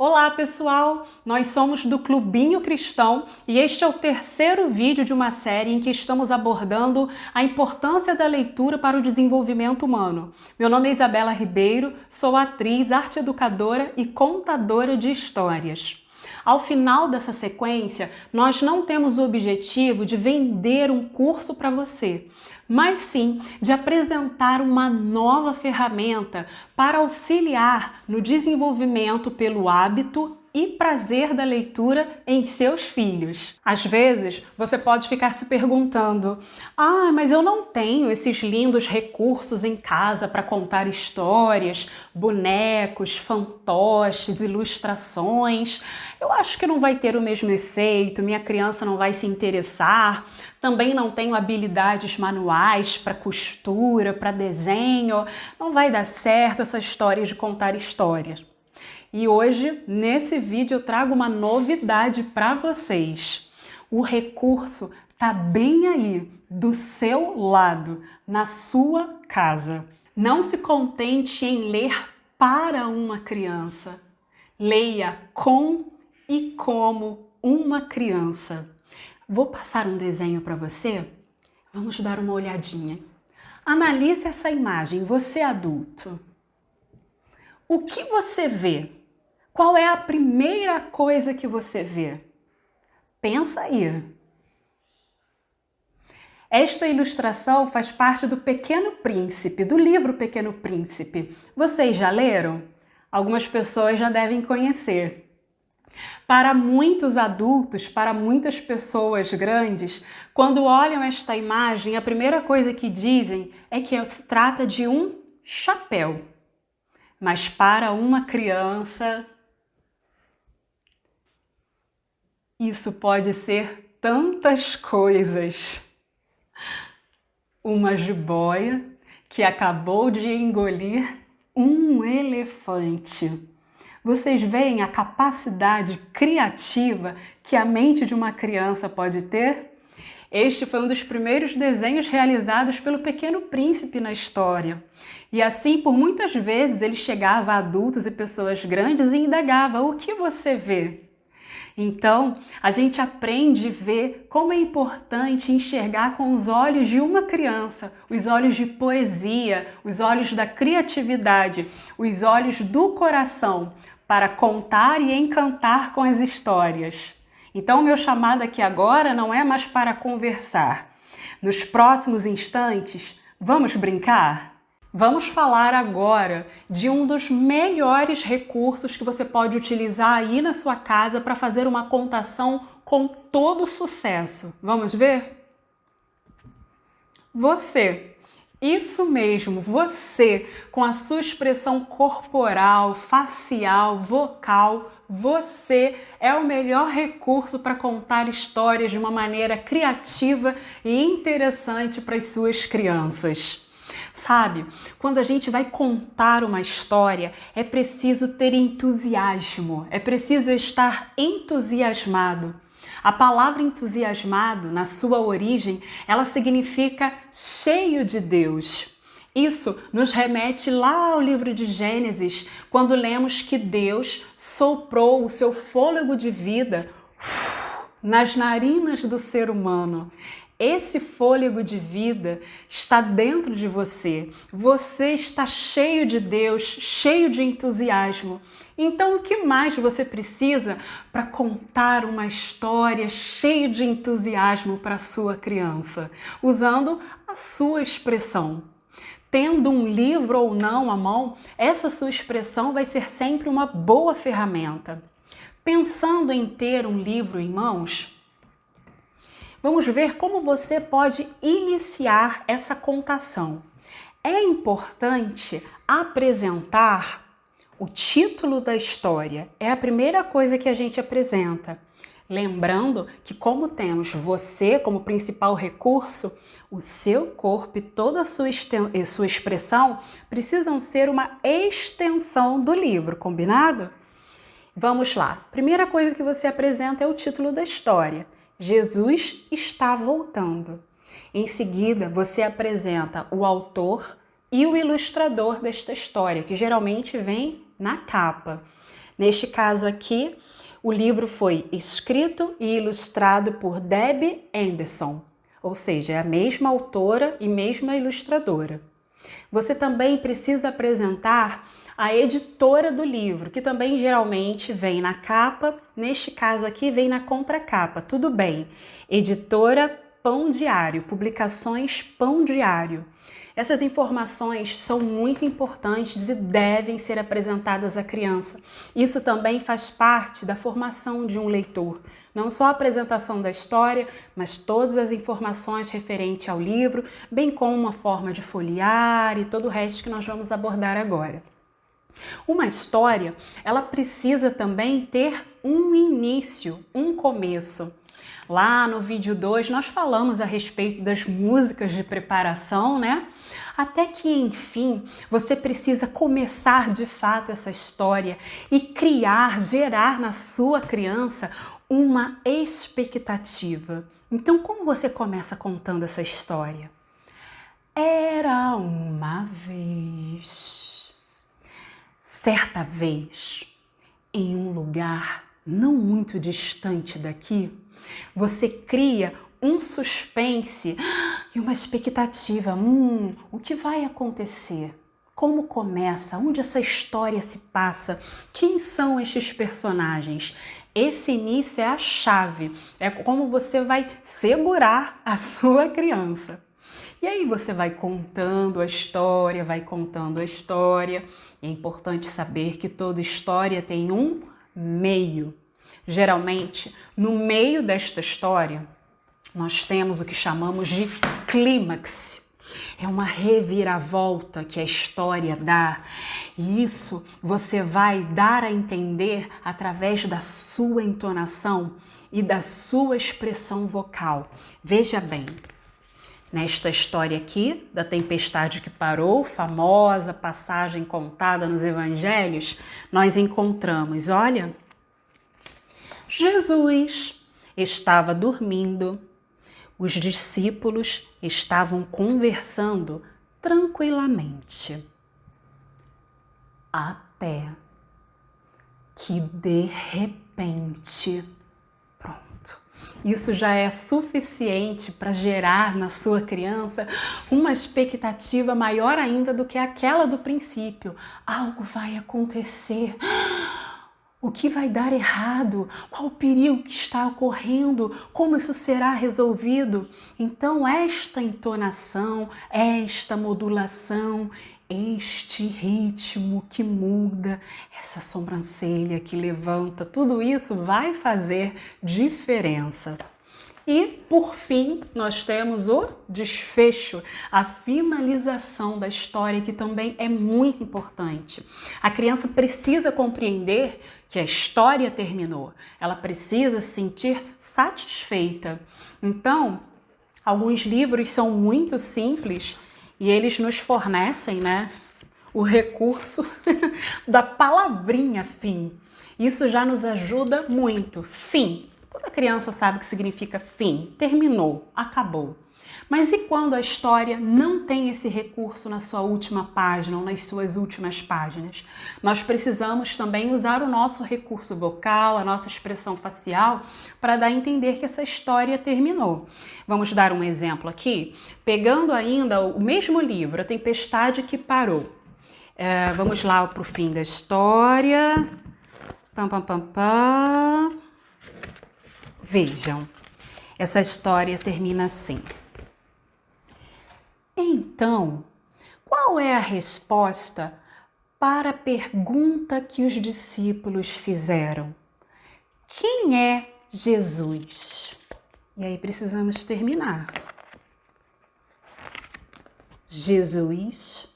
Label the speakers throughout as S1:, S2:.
S1: Olá pessoal, nós somos do Clubinho Cristão e este é o terceiro vídeo de uma série em que estamos abordando a importância da leitura para o desenvolvimento humano. Meu nome é Isabela Ribeiro, sou atriz, arte educadora e contadora de histórias. Ao final dessa sequência, nós não temos o objetivo de vender um curso para você, mas sim de apresentar uma nova ferramenta para auxiliar no desenvolvimento pelo hábito e prazer da leitura em seus filhos. Às vezes, você pode ficar se perguntando: mas eu não tenho esses lindos recursos em casa para contar histórias, bonecos, fantoches, ilustrações. Eu acho que não vai ter o mesmo efeito, minha criança não vai se interessar. Também não tenho habilidades manuais para costura, para desenho. Não vai dar certo essa história de contar histórias. E hoje, nesse vídeo, eu trago uma novidade para vocês. O recurso está bem aí, do seu lado, na sua casa. Não se contente em ler para uma criança. Leia com e como uma criança. Vou passar um desenho para você? Vamos dar uma olhadinha. Analise essa imagem, você adulto. O que você vê? Qual é a primeira coisa que você vê? Pensa aí. Esta ilustração faz parte do Pequeno Príncipe, do livro Pequeno Príncipe. Vocês já leram? Algumas pessoas já devem conhecer. Para muitos adultos, para muitas pessoas grandes, quando olham esta imagem, a primeira coisa que dizem é que se trata de um chapéu. Mas para uma criança, isso pode ser tantas coisas. Uma jiboia que acabou de engolir um elefante. Vocês veem a capacidade criativa que a mente de uma criança pode ter? Este foi um dos primeiros desenhos realizados pelo Pequeno Príncipe na história. E assim, por muitas vezes, ele chegava a adultos e pessoas grandes e indagava: o que você vê? Então, a gente aprende a ver como é importante enxergar com os olhos de uma criança, os olhos de poesia, os olhos da criatividade, os olhos do coração, para contar e encantar com as histórias. Então, meu chamado aqui agora não é mais para conversar. Nos próximos instantes, vamos brincar? Vamos falar agora de um dos melhores recursos que você pode utilizar aí na sua casa para fazer uma contação com todo sucesso. Vamos ver? Você, isso mesmo, você, com a sua expressão corporal, facial, vocal, você é o melhor recurso para contar histórias de uma maneira criativa e interessante para as suas crianças. Sabe, quando a gente vai contar uma história, é preciso ter entusiasmo, é preciso estar entusiasmado. A palavra entusiasmado, na sua origem, ela significa cheio de Deus. Isso nos remete lá ao livro de Gênesis, quando lemos que Deus soprou o seu fôlego de vida nas narinas do ser humano. Esse fôlego de vida está dentro de você. Você está cheio de Deus, cheio de entusiasmo. Então, o que mais você precisa para contar uma história cheia de entusiasmo para a sua criança? Usando a sua expressão. Tendo um livro ou não à mão, essa sua expressão vai ser sempre uma boa ferramenta. Pensando em ter um livro em mãos, vamos ver como você pode iniciar essa contação. É importante apresentar o título da história. É a primeira coisa que a gente apresenta. Lembrando que, como temos você como principal recurso, o seu corpo e toda a sua expressão precisam ser uma extensão do livro, combinado? Vamos lá. Primeira coisa que você apresenta é o título da história. Jesus está voltando. Em seguida, você apresenta o autor e o ilustrador desta história, que geralmente vem na capa. Neste caso aqui, o livro foi escrito e ilustrado por Debbie Anderson, ou seja, é a mesma autora e mesma ilustradora. Você também precisa apresentar a editora do livro, que também geralmente vem na capa, neste caso aqui vem na contracapa, tudo bem. Editora Pão Diário, Publicações Pão Diário. Essas informações são muito importantes e devem ser apresentadas à criança. Isso também faz parte da formação de um leitor. Não só a apresentação da história, mas todas as informações referentes ao livro, bem como uma forma de folhear e todo o resto que nós vamos abordar agora. Uma história, ela precisa também ter um início, um começo. Lá no vídeo 2 nós falamos a respeito das músicas de preparação, né? Até que, enfim, você precisa começar de fato essa história e criar, gerar na sua criança uma expectativa. Então, como você começa contando essa história? Era uma vez, certa vez, em um lugar não muito distante daqui, você cria um suspense e uma expectativa. O que vai acontecer? Como começa? Onde essa história se passa? Quem são estes personagens? Esse início é a chave, é como você vai segurar a sua criança. E aí você vai contando a história, vai contando a história. É importante saber que toda história tem um meio. Geralmente, no meio desta história, nós temos o que chamamos de clímax. É uma reviravolta que a história dá. E isso você vai dar a entender através da sua entonação e da sua expressão vocal. Veja bem, nesta história aqui, da tempestade que parou, famosa passagem contada nos evangelhos, nós encontramos, olha, Jesus estava dormindo, os discípulos estavam conversando tranquilamente, até que de repente, pronto, isso já é suficiente para gerar na sua criança uma expectativa maior ainda do que aquela do princípio. Algo vai acontecer. O que vai dar errado? Qual o perigo que está ocorrendo? Como isso será resolvido? Então, esta entonação, esta modulação, este ritmo que muda, essa sobrancelha que levanta, tudo isso vai fazer diferença. E, por fim, nós temos o desfecho, a finalização da história, que também é muito importante. A criança precisa compreender que a história terminou. Ela precisa se sentir satisfeita. Então, alguns livros são muito simples e eles nos fornecem, né, o recurso da palavrinha fim. Isso já nos ajuda muito. Fim. Toda criança sabe o que significa fim, terminou, acabou. Mas e quando a história não tem esse recurso na sua última página ou nas suas últimas páginas? Nós precisamos também usar o nosso recurso vocal, a nossa expressão facial, para dar a entender que essa história terminou. Vamos dar um exemplo aqui, pegando ainda o mesmo livro, A Tempestade que Parou. Vamos lá para o fim da história. Pam, pam, pam, pam. Vejam, essa história termina assim. Então, qual é a resposta para a pergunta que os discípulos fizeram? Quem é Jesus? E aí precisamos terminar. Jesus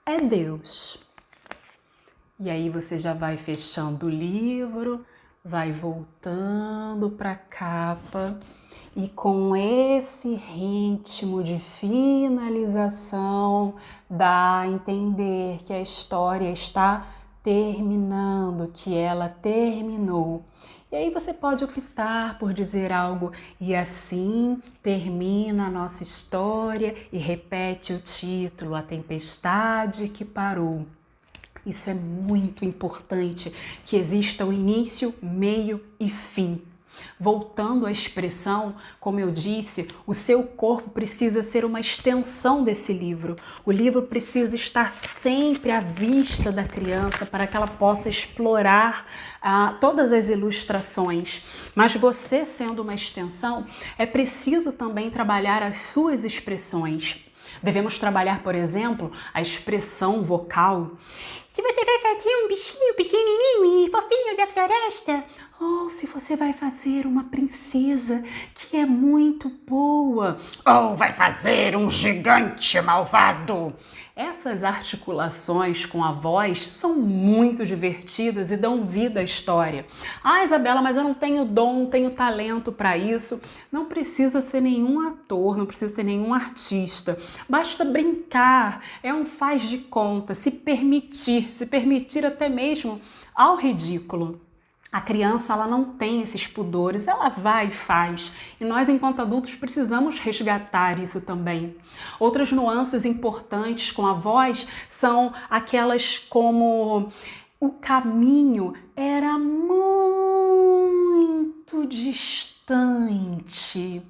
S1: é Deus. E aí você já vai fechando o livro, vai voltando para a capa e com esse ritmo de finalização dá a entender que a história está terminando, que ela terminou. E aí você pode optar por dizer algo e assim termina a nossa história e repete o título, A Tempestade que Parou. Isso é muito importante, que exista o início, meio e fim. Voltando à expressão, como eu disse, o seu corpo precisa ser uma extensão desse livro. O livro precisa estar sempre à vista da criança para que ela possa explorar todas as ilustrações. Mas você, sendo uma extensão, é preciso também trabalhar as suas expressões. Devemos trabalhar, por exemplo, a expressão vocal. Se você vai fazer um bichinho pequenininho e fofinho da floresta, ou se você vai fazer uma princesa que é muito boa, ou vai fazer um gigante malvado. Essas articulações com a voz são muito divertidas e dão vida à história. Ah, Isabela, mas eu não tenho dom, não tenho talento para isso. Não precisa ser nenhum ator, não precisa ser nenhum artista. Basta brincar, é um faz de conta, se permitir até mesmo ao ridículo. A criança, ela não tem esses pudores, ela vai e faz. E nós, enquanto adultos, precisamos resgatar isso também. Outras nuances importantes com a voz são aquelas como o caminho era muito distante.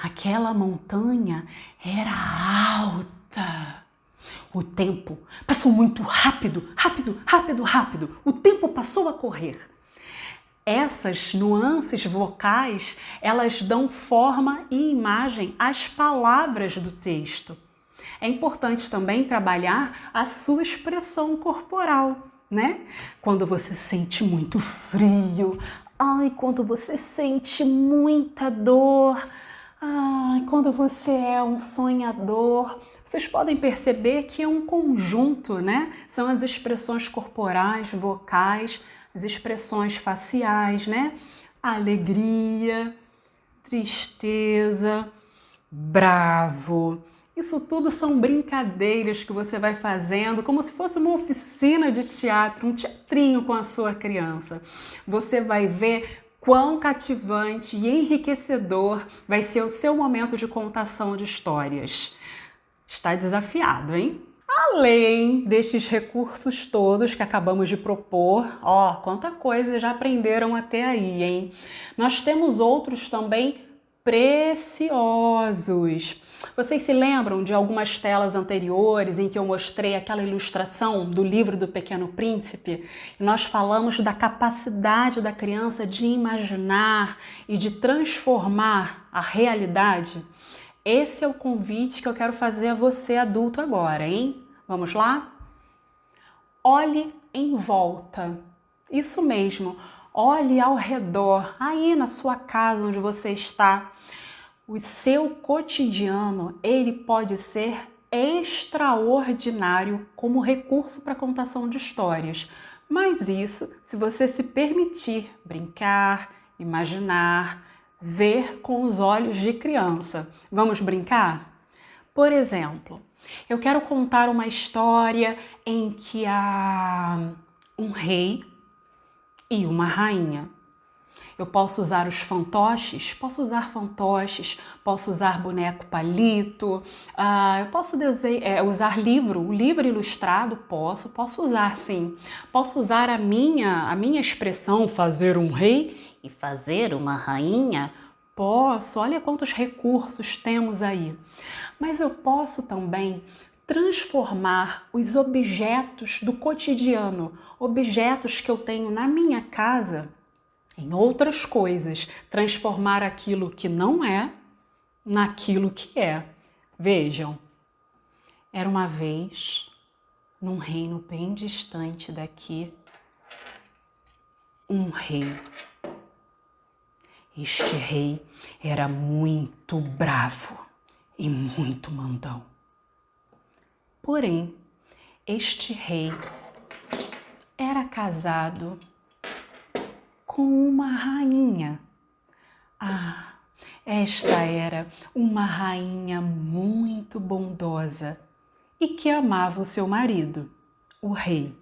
S1: Aquela montanha era alta. O tempo passou muito rápido. O tempo passou a correr. Essas nuances vocais, elas dão forma e imagem às palavras do texto. É importante também trabalhar a sua expressão corporal, né? Quando você sente muito frio, quando você sente muita dor, quando você é um sonhador. Vocês podem perceber que é um conjunto, né? São as expressões corporais, vocais, as expressões faciais, né? Alegria, tristeza, bravo. Isso tudo são brincadeiras que você vai fazendo como se fosse uma oficina de teatro, um teatrinho com a sua criança. Você vai ver quão cativante e enriquecedor vai ser o seu momento de contação de histórias. Está desafiado, hein? Além destes recursos todos que acabamos de propor, quanta coisa já aprenderam até aí, hein? Nós temos outros também preciosos. Vocês se lembram de algumas telas anteriores em que eu mostrei aquela ilustração do livro do Pequeno Príncipe? E nós falamos da capacidade da criança de imaginar e de transformar a realidade? Esse é o convite que eu quero fazer a você, adulto, agora, hein? Vamos lá? Olhe em volta. Isso mesmo, olhe ao redor, aí na sua casa onde você está. O seu cotidiano, ele pode ser extraordinário como recurso para contação de histórias. Mas isso, se você se permitir brincar, imaginar, ver com os olhos de criança. Vamos brincar? Por exemplo, eu quero contar uma história em que há um rei e uma rainha. Eu posso usar os fantoches? Posso usar fantoches, posso usar boneco palito, eu posso usar o livro ilustrado? Posso usar sim. Posso usar a minha expressão, fazer um rei e fazer uma rainha? Posso, olha quantos recursos temos aí. Mas eu posso também transformar os objetos do cotidiano, objetos que eu tenho na minha casa, em outras coisas, transformar aquilo que não é naquilo que é. Vejam, era uma vez, num reino bem distante daqui, um rei. Este rei era muito bravo e muito mandão. Porém, este rei era casado com uma rainha. Esta era uma rainha muito bondosa e que amava o seu marido, o rei.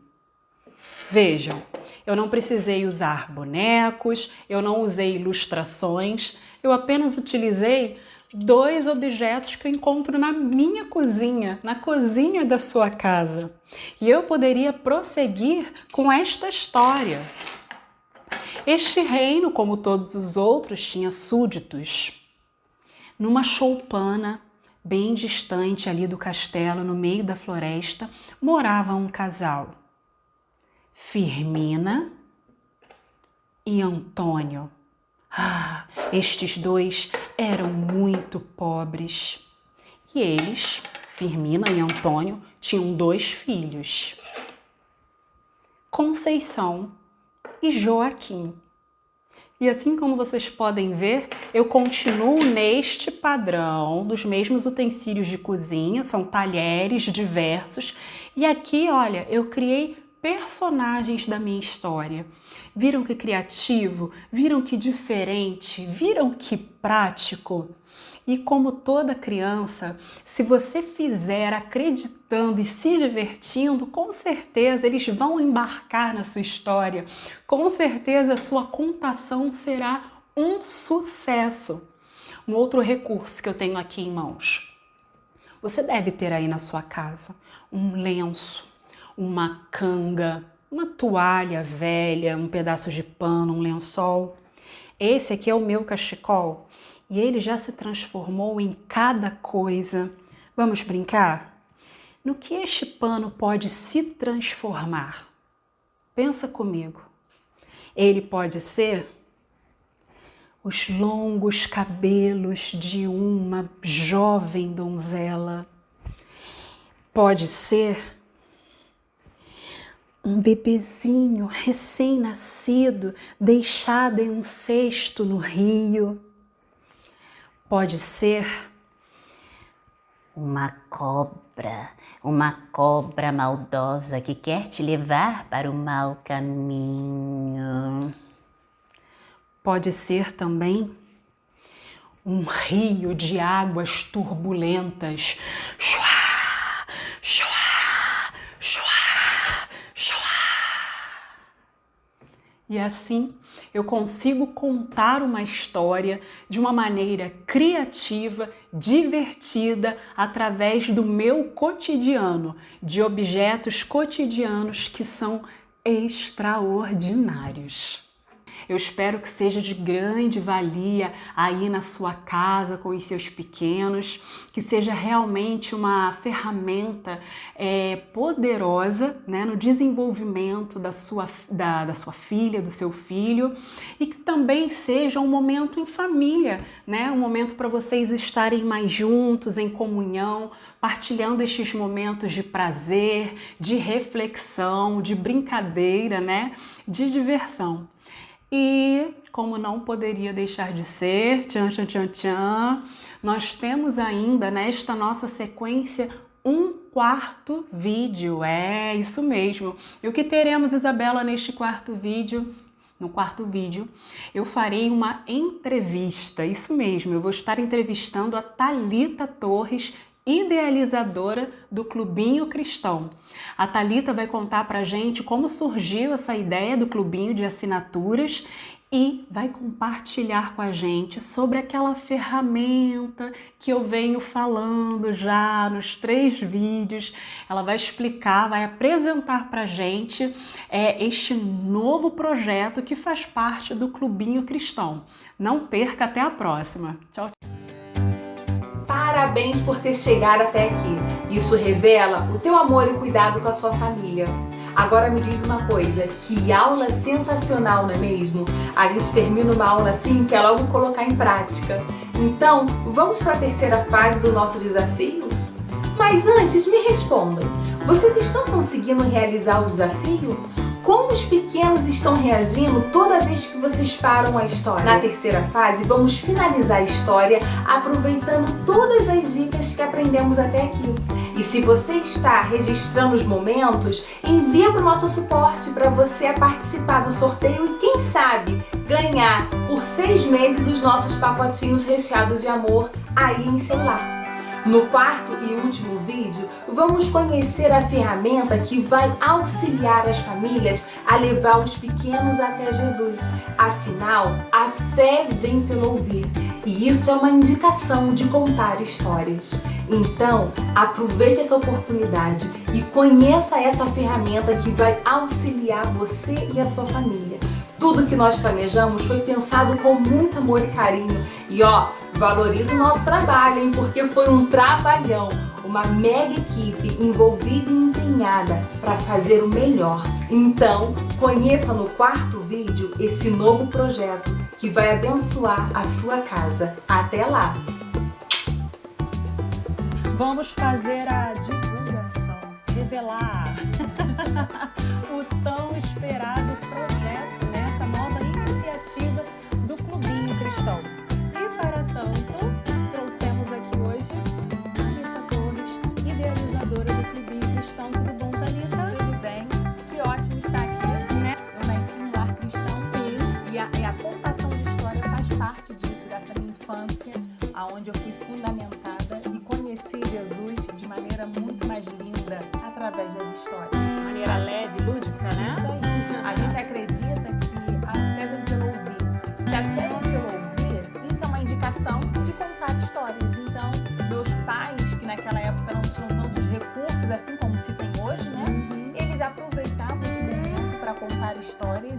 S1: Vejam, eu não precisei usar bonecos, eu não usei ilustrações, eu apenas utilizei 2 objetos que eu encontro na minha cozinha, na cozinha da sua casa. E eu poderia prosseguir com esta história. Este reino, como todos os outros, tinha súditos. Numa choupana, bem distante ali do castelo, no meio da floresta, morava um casal. Firmina e Antônio. Estes 2 eram muito pobres. E eles, Firmina e Antônio, tinham 2 filhos, Conceição e Joaquim. E assim como vocês podem ver, eu continuo neste padrão dos mesmos utensílios de cozinha, são talheres diversos. E aqui, olha, eu criei personagens da minha história. Viram que criativo? Viram que diferente? Viram que prático? E como toda criança, se você fizer acreditando e se divertindo, com certeza eles vão embarcar na sua história. Com certeza a sua contação será um sucesso. Um outro recurso que eu tenho aqui em mãos. Você deve ter aí na sua casa um lenço, uma canga, uma toalha velha, um pedaço de pano, um lençol. Esse aqui é o meu cachecol e ele já se transformou em cada coisa. Vamos brincar? No que este pano pode se transformar? Pensa comigo. Ele pode ser os longos cabelos de uma jovem donzela. Pode ser um bebezinho recém-nascido deixado em um cesto no rio. Pode ser uma cobra maldosa que quer te levar para o mau caminho. Pode ser também um rio de águas turbulentas. E assim eu consigo contar uma história de uma maneira criativa, divertida, através do meu cotidiano, de objetos cotidianos que são extraordinários. Eu espero que seja de grande valia aí na sua casa com os seus pequenos, que seja realmente uma ferramenta poderosa, né, no desenvolvimento da sua filha, do seu filho, e que também seja um momento em família, né, um momento para vocês estarem mais juntos, em comunhão, partilhando estes momentos de prazer, de reflexão, de brincadeira, né, de diversão. E, como não poderia deixar de ser, nós temos ainda nesta nossa sequência um 4º vídeo. É isso mesmo. E o que teremos, Isabela, neste 4º vídeo? No 4º vídeo, eu farei uma entrevista. Isso mesmo, eu vou estar entrevistando a Thalita Torres, idealizadora do Clubinho Cristão. A Thalita vai contar pra gente como surgiu essa ideia do clubinho de assinaturas e vai compartilhar com a gente sobre aquela ferramenta que eu venho falando já nos 3 vídeos. Ela vai explicar, vai apresentar pra gente este novo projeto que faz parte do Clubinho Cristão. Não perca, até a próxima. Tchau!
S2: Parabéns por ter chegado até aqui. Isso revela o teu amor e cuidado com a sua família. Agora me diz uma coisa, que aula sensacional, não é mesmo? A gente termina uma aula assim que é logo colocar em prática. Então, vamos para a 3ª fase do nosso desafio? Mas antes, me respondam, vocês estão conseguindo realizar o desafio? Como os pequenos estão reagindo toda vez que vocês param a história? Na 3ª fase, vamos finalizar a história aproveitando todas as dicas que aprendemos até aqui. E se você está registrando os momentos, envia para o nosso suporte para você participar do sorteio e, quem sabe, ganhar por 6 meses os nossos pacotinhos recheados de amor aí em seu lar. No 4º e último vídeo, vamos conhecer a ferramenta que vai auxiliar as famílias a levar os pequenos até Jesus. Afinal, a fé vem pelo ouvir. E isso é uma indicação de contar histórias. Então, aproveite essa oportunidade e conheça essa ferramenta que vai auxiliar você e a sua família. Tudo que nós planejamos foi pensado com muito amor e carinho. E valorize o nosso trabalho, hein? Porque foi um trabalhão, uma mega equipe envolvida e empenhada para fazer o melhor. Então, conheça no quarto vídeo esse novo projeto que vai abençoar a sua casa. Até lá!
S1: Vamos fazer a divulgação, revelar o tão esperado projeto, né? Essa nova iniciativa do Clubinho Cristão. E para tanto, trouxemos aqui hoje a Thalita Torres, idealizadora do Clubinho Cristão. Tudo bom, Thalita?
S3: Tudo bem? Que ótimo estar aqui, né? Eu nasci em um lar cristão.
S1: Sim.
S3: E a contação de história faz parte disso, dessa minha infância, onde eu fui fundamentada e conheci Jesus de maneira muito mais linda através das histórias.
S1: De maneira leve, lúdica, né?
S3: Isso aí. A gente acredita que a fé vem pelo ouvir. Se a fé vem pelo ouvir, isso é uma indicação de contar histórias. Então, meus pais, que naquela época não tinham tantos recursos, assim como se tem hoje, né? Eles aproveitavam esse momento para contar histórias.